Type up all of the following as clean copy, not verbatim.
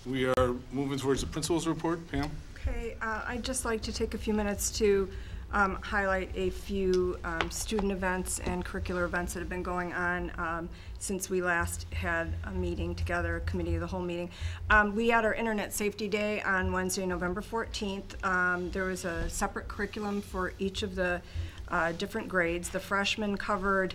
We are moving towards the principal's report. Pam? Okay, I'd just like to take a few minutes to highlight a few student events and curricular events that have been going on since we last had a meeting together, a committee of the whole meeting. We had our Internet Safety Day on Wednesday, November 14th. There was a separate curriculum for each of the different grades. The freshmen covered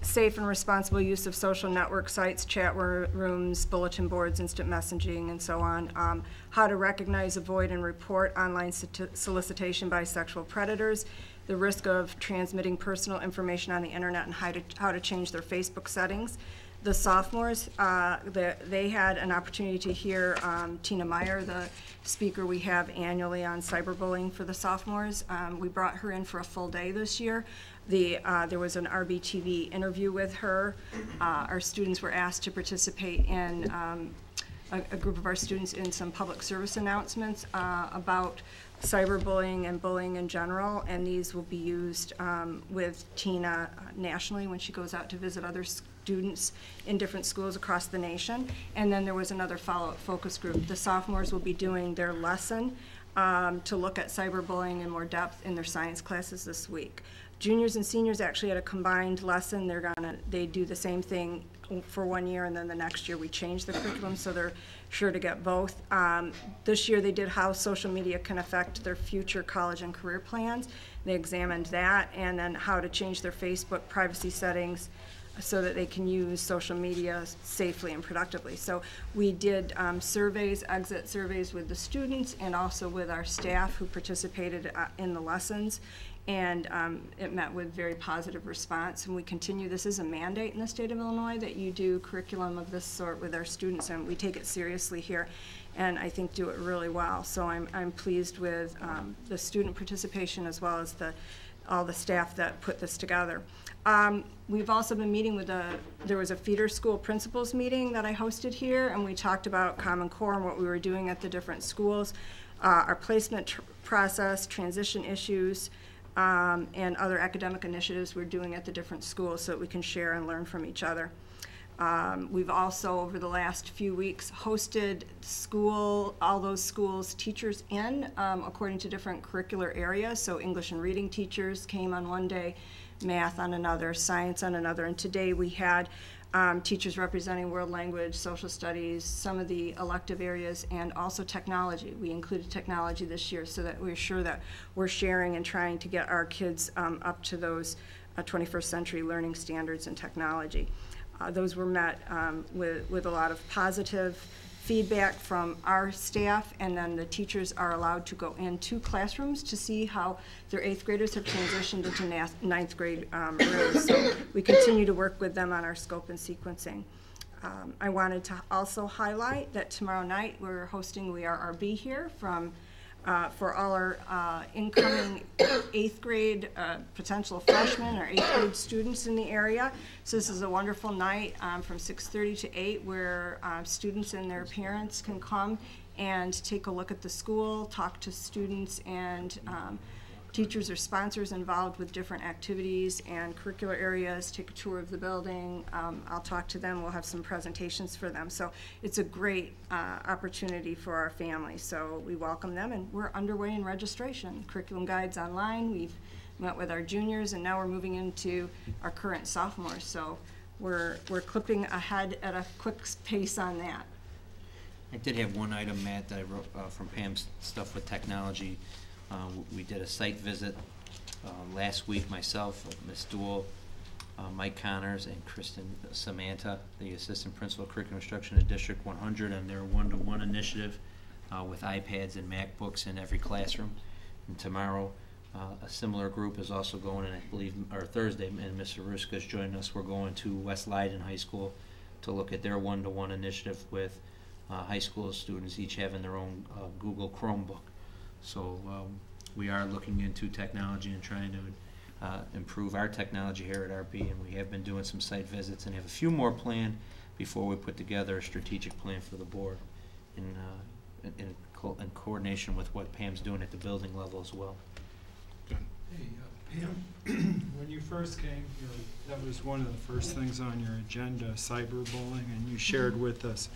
safe and responsible use of social network sites, chat rooms, bulletin boards, instant messaging, and so on. How to recognize, avoid, and report online solicitation by sexual predators, the risk of transmitting personal information on the internet, and how to change their Facebook settings. The sophomores, they had an opportunity to hear Tina Meyer, the speaker we have annually on cyberbullying for the sophomores. We brought her in for a full day this year. There was an RBTV interview with her. Our students were asked to participate in, a group of our students in some public service announcements about cyberbullying and bullying in general, and these will be used with Tina nationally when she goes out to visit other students in different schools across the nation. And then there was another follow-up focus group. The sophomores will be doing their lesson to look at cyberbullying in more depth in their science classes this week. Juniors and seniors actually had a combined lesson. They do the same thing for 1 year, and then the next year we change the curriculum, so they're sure to get both. This year they did how social media can affect their future college and career plans. They examined that, and then how to change their Facebook privacy settings so that they can use social media safely and productively. So we did surveys, exit surveys with the students and also with our staff who participated in the lessons. And it met with very positive response. And we continue, this is a mandate in the state of Illinois that you do curriculum of this sort with our students, and we take it seriously here, and I think do it really well. So I'm pleased with the student participation as well as all the staff that put this together. We've also been meeting with there was a feeder school principals meeting that I hosted here, and we talked about Common Core and what we were doing at the different schools, our placement process, transition issues, and other academic initiatives we're doing at the different schools so that we can share and learn from each other. We've also, over the last few weeks, hosted all those schools' teachers in according to different curricular areas. So English and reading teachers came on one day, math on another, science on another, and today we had teachers representing world language, social studies, some of the elective areas, and also technology. We included technology this year so that we're sure that we're sharing and trying to get our kids up to those 21st century learning standards in technology. Those were met with a lot of positive feedback from our staff, and then the teachers are allowed to go into classrooms to see how their 8th graders have transitioned into 9th grade rooms. So we continue to work with them on our scope and sequencing. I wanted to also highlight that tomorrow night we're hosting We Are RB here for all our incoming 8th grade potential freshmen or 8th grade students in the area. So this is a wonderful night from 6:30 to 8 where students and their parents can come and take a look at the school, talk to students and teachers or sponsors involved with different activities and curricular areas, take a tour of the building. I'll talk to them. We'll have some presentations for them. So it's a great opportunity for our families. So we welcome them, and we're underway in registration. Curriculum guides online. We've met with our juniors, and now we're moving into our current sophomores. So we're clipping ahead at a quick pace on that. I did have one item, Matt, that I wrote from Pam's stuff with technology. We did a site visit last week, myself, Ms. Duell, Mike Connors, and Kristen Samantha, the assistant principal of curriculum instruction at District 100, on their one-to-one initiative with iPads and MacBooks in every classroom. And tomorrow, a similar group is also going, and I believe, or Thursday, and Mr. Ruska is joining us. We're going to West Leiden High School to look at their one-to-one initiative with high school students, each having their own Google Chromebook. So we are looking into technology and trying to improve our technology here at RB, and we have been doing some site visits and have a few more planned before we put together a strategic plan for the board in coordination with what Pam's doing at the building level as well. Hey, Pam, when you first came here, that was one of the first things on your agenda, cyberbullying, and you shared with us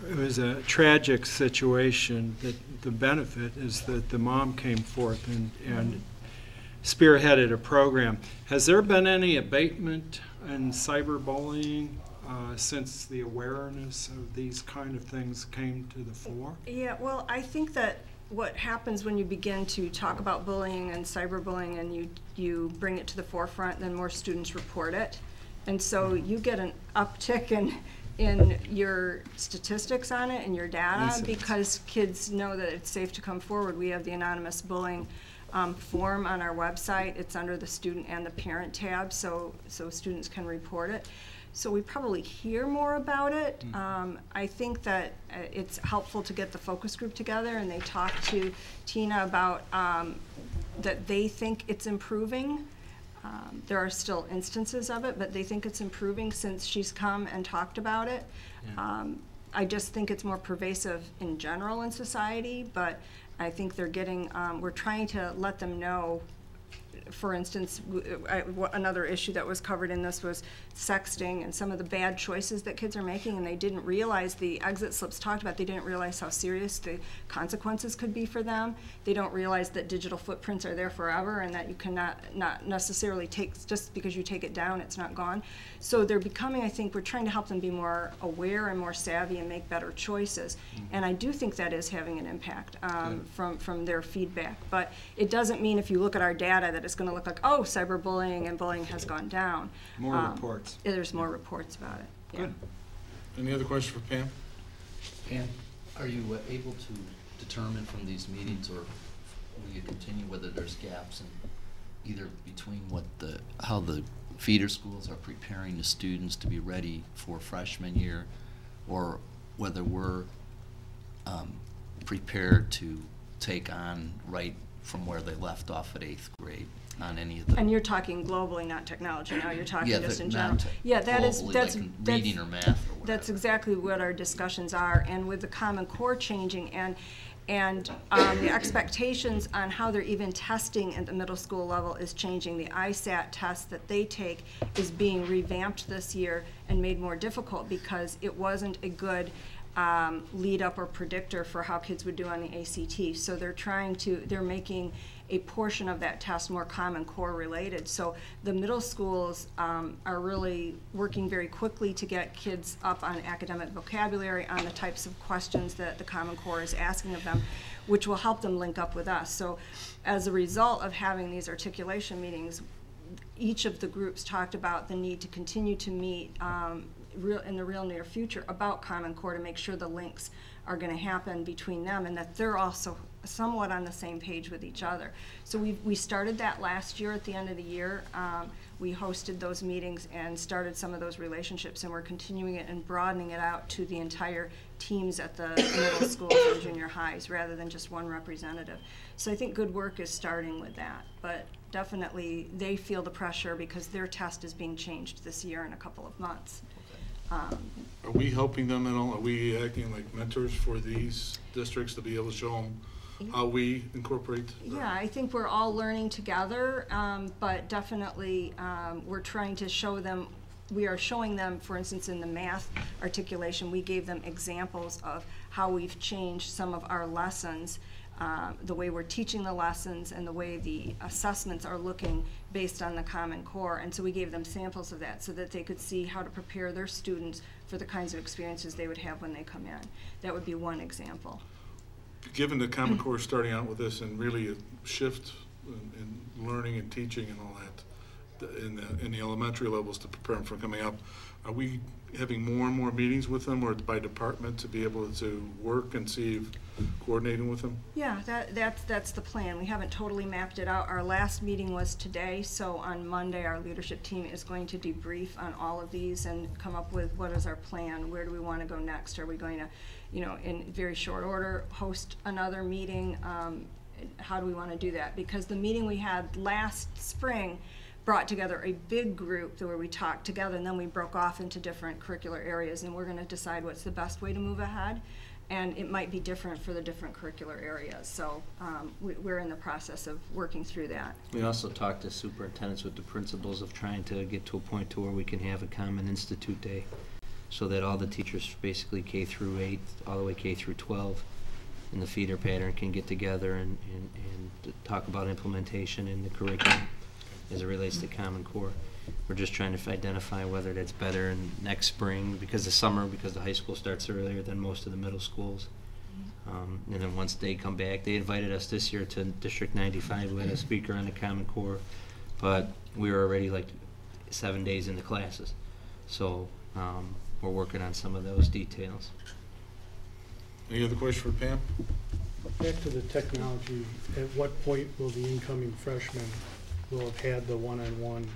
it was a tragic situation. That the benefit is that the mom came forth and spearheaded a program. Has there been any abatement in cyberbullying since the awareness of these kind of things came to the fore? Yeah, well, I think that what happens when you begin to talk about bullying and cyberbullying and you bring it to the forefront, then more students report it. And so you get an uptick in your statistics on it and your data because kids know that it's safe to come forward. We have the anonymous bullying form on our website. It's under the student and the parent tab, so students can report it. So we probably hear more about it. I think that it's helpful to get the focus group together and they talk to Tina about that they think it's improving. There are still instances of it, but they think it's improving since she's come and talked about it. Yeah. I just think it's more pervasive in general in society, but I think they're getting, we're trying to let them know. For instance, another issue that was covered in this was sexting and some of the bad choices that kids are making, and they didn't realize, the exit slips talked about, they didn't realize how serious the consequences could be for them. They don't realize that digital footprints are there forever and that you cannot not necessarily take, just because you take it down, it's not gone. So they're becoming, I think, we're trying to help them be more aware and more savvy and make better choices. And I do think that is having an impact from their feedback. But it doesn't mean if you look at our data that it's going to look like, oh, cyberbullying and bullying has gone down. More reports. There's more reports about it. Yeah. Good. Any other questions for Pam? Pam, are you able to determine from these meetings, or will you continue whether there's gaps in either between how the feeder schools are preparing the students to be ready for freshman year, or whether we're prepared to take on right from where they left off at 8th grade on any of the... And you're talking globally, not technology now, you're talking just in general. Globally, Yeah, that's like reading or math or whatever. That's exactly what our discussions are, and with the Common Core changing and the expectations on how they're even testing at the middle school level is changing. The ISAT test that they take is being revamped this year and made more difficult because it wasn't a good lead up or predictor for how kids would do on the ACT. So they're making a portion of that test more Common Core related. So the middle schools are really working very quickly to get kids up on academic vocabulary, on the types of questions that the Common Core is asking of them, which will help them link up with us. So as a result of having these articulation meetings, each of the groups talked about the need to continue to meet in the real near future about Common Core to make sure the links are going to happen between them and that they're also somewhat on the same page with each other. So we started that last year at the end of the year. We hosted those meetings and started some of those relationships, and we're continuing it and broadening it out to the entire teams at the middle schools and junior highs rather than just one representative. So I think good work is starting with that, but definitely they feel the pressure because their test is being changed this year in a couple of months. Are we helping them at all? Are we acting like mentors for these districts to be able to show them how we incorporate? Yeah, I think we're all learning together, but definitely we're trying to show them, we are showing them, for instance, in the math articulation, we gave them examples of how we've changed some of our lessons, the way we're teaching the lessons and the way the assessments are looking based on the Common Core. And so we gave them samples of that so that they could see how to prepare their students for the kinds of experiences they would have when they come in. That would be one example. Given the Common Core starting out with this and really a shift in learning and teaching and all that in the elementary levels to prepare them for coming up, are we having more and more meetings with them or by department to be able to work and see if coordinating with them? Yeah, that's the plan. We haven't totally mapped it out. Our last meeting was today, so on Monday our leadership team is going to debrief on all of these and come up with what is our plan, where do we want to go next. Are we going to, in very short order, host another meeting? How do we want to do that? Because the meeting we had last spring brought together a big group where we talked together, and then we broke off into different curricular areas, and we're going to decide what's the best way to move ahead. And it might be different for the different curricular areas. So we're in the process of working through that. We also talked to superintendents with the principals of trying to get to a point to where we can have a common institute day so that all the teachers, basically K through 8, all the way K through 12, in the feeder pattern can get together and talk about implementation in the curriculum as it relates to Common Core. We're just trying to identify whether that's better in next spring, because the summer, because the high school starts earlier than most of the middle schools. And then once they come back, they invited us this year to District 95. We had a speaker on the Common Core, but we were already like 7 days in the classes. So we're working on some of those details. Any other question for Pam? Back to the technology, at what point will the incoming freshmen will have had the one-on-one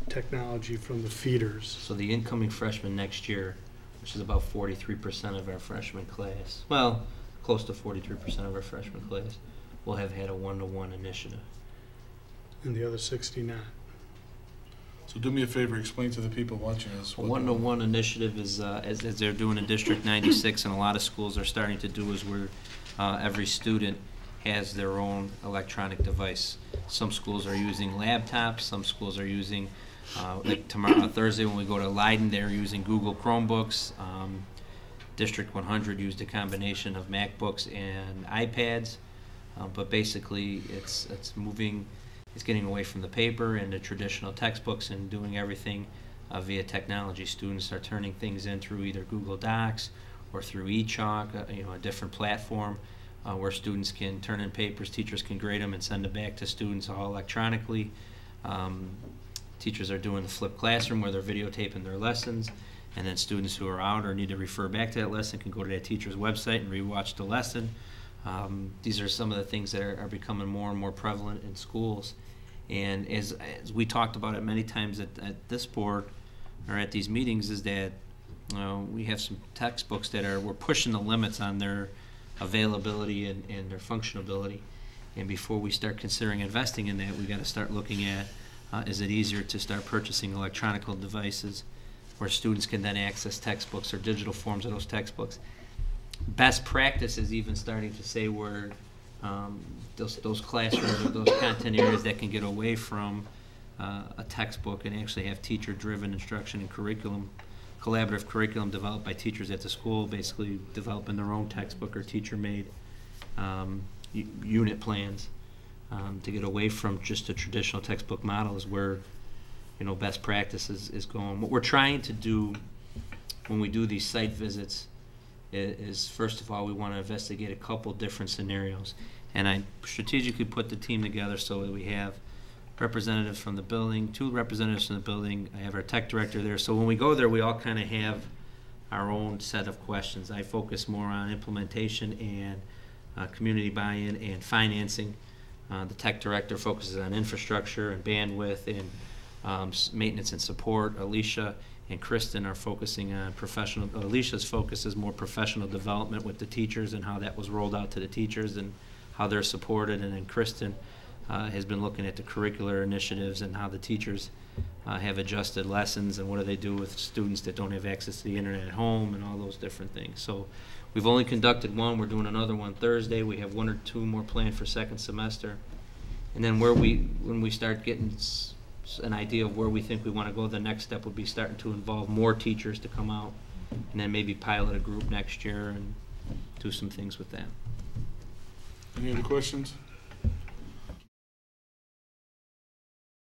technology from the feeders? So the incoming freshmen next year, which is about 43% of our freshman class, well, close to 43% of our freshman class, will have had a one-to-one initiative. And the other 69? So do me a favor, explain to the people watching us. A one-to-one initiative is, as they're doing in District 96, and a lot of schools are starting to do, is where every student has their own electronic device. Some schools are using laptops, some schools are using, like tomorrow, Thursday when we go to Leiden, they're using Google Chromebooks. District 100 used a combination of MacBooks and iPads, but basically it's moving, it's getting away from the paper and the traditional textbooks and doing everything via technology. Students are turning things in through either Google Docs or through eChalk, a different platform where students can turn in papers, teachers can grade them and send them back to students all electronically. Teachers are doing the flipped classroom where they're videotaping their lessons, and then students who are out or need to refer back to that lesson can go to that teacher's website and rewatch the lesson. These are some of the things that are becoming more and more prevalent in schools. And as we talked about it many times at this board or at these meetings, is that we have some textbooks that we're pushing the limits on their availability and their functionability. And before we start considering investing in that, we got to start looking at, is it easier to start purchasing electronic devices where students can then access textbooks or digital forms of those textbooks. Best practice is even starting to say where those classrooms or those content areas that can get away from a textbook and actually have teacher-driven instruction and curriculum, collaborative curriculum developed by teachers at the school, basically developing their own textbook or teacher-made unit plans to get away from just a traditional textbook model is where best practice is going. What we're trying to do when we do these site visits is first of all, we want to investigate a couple different scenarios. And I strategically put the team together so that we have representatives from the building, 2 representatives from the building. I have our tech director there. So when we go there, we all kind of have our own set of questions. I focus more on implementation and community buy-in and financing. The tech director focuses on infrastructure and bandwidth and maintenance and support. Alicia and Kristen are focusing on professional. Alicia's focus is more professional development with the teachers and how that was rolled out to the teachers and how they're supported. And then Kristen has been looking at the curricular initiatives and how the teachers have adjusted lessons and what do they do with students that don't have access to the internet at home and all those different things. So we've only conducted one. We're doing another one Thursday. We have 1 or 2 more planned for second semester. And then when we start getting an idea of where we think we want to go, the next step would be starting to involve more teachers to come out and then maybe pilot a group next year and do some things with that. Any other questions?